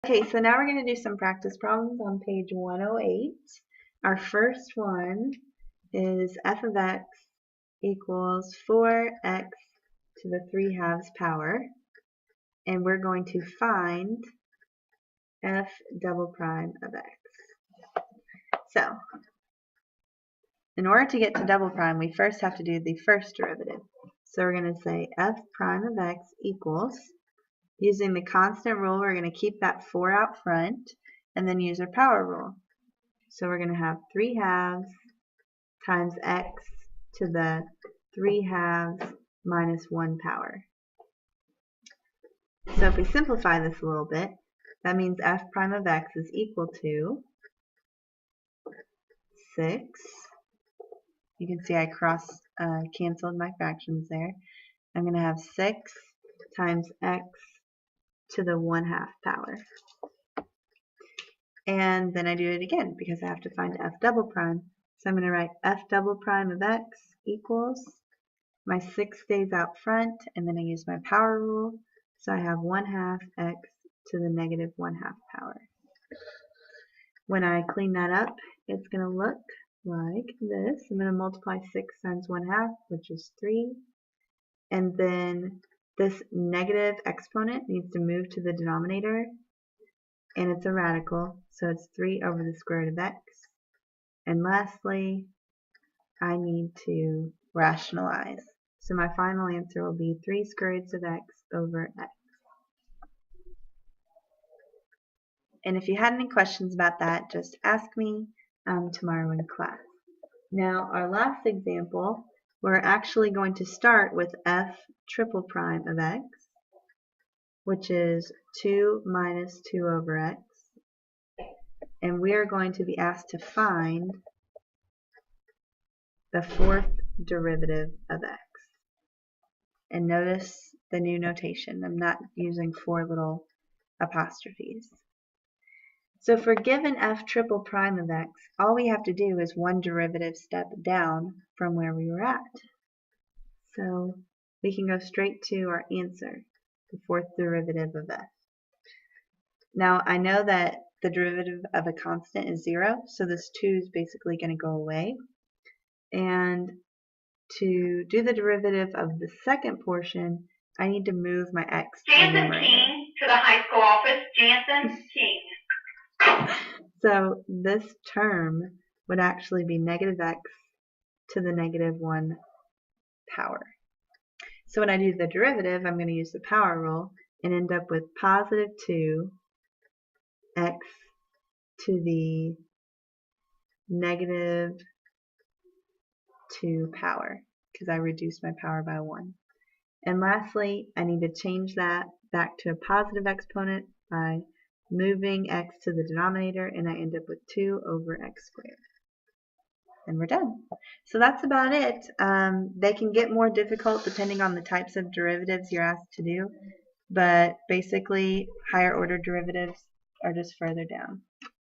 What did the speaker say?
Okay, so now we're going to do some practice problems on page 108. Our first one is f of x equals 4x to the 3/2 power, and we're going to find f double prime of x. So, in order to get to double prime, we first have to do the first derivative. So we're going to say f prime of x equals, using the constant rule, we're going to keep that 4 out front, and then use our power rule. So we're going to have 3/2 times x to the 3/2 minus 1 power. So if we simplify this a little bit, that means f prime of x is equal to 6. You can see I canceled my fractions there. I'm going to have 6 times x to the 1/2 power. And then I do it again because I have to find f double prime. So I'm going to write f double prime of x equals, my 6 stays out front, and then I use my power rule. So I have 1/2 x to the negative 1/2 power. When I clean that up, it's going to look like this. I'm going to multiply 6 times 1/2, which is 3. And then this negative exponent needs to move to the denominator, and it's a radical, so it's 3 over the square root of x. And lastly, I need to rationalize. So my final answer will be 3 square roots of x over x. And if you had any questions about that, just ask me tomorrow in class. Now, our last example, we're actually going to start with f triple prime of x, which is 2 minus 2 over x. And we are going to be asked to find the fourth derivative of x. And notice the new notation. I'm not using 4 little apostrophes. So for given f triple prime of x, all we have to do is one derivative step down from where we were at. So we can go straight to our answer, the fourth derivative of f. Now I know that the derivative of a constant is 0, so this 2 is basically going to go away. And to do the derivative of the second portion, I need to move my x to the numerator. Jansen King to the high school office. Jansen King. So this term would actually be negative x to the negative 1 power. So when I do the derivative, I'm going to use the power rule and end up with positive 2 x to the negative 2 power, because I reduced my power by 1. And lastly, I need to change that back to a positive exponent by moving x to the denominator, and I end up with 2 over x squared. And we're done. So that's about it. They can get more difficult depending on the types of derivatives you're asked to do, but basically higher order derivatives are just further down.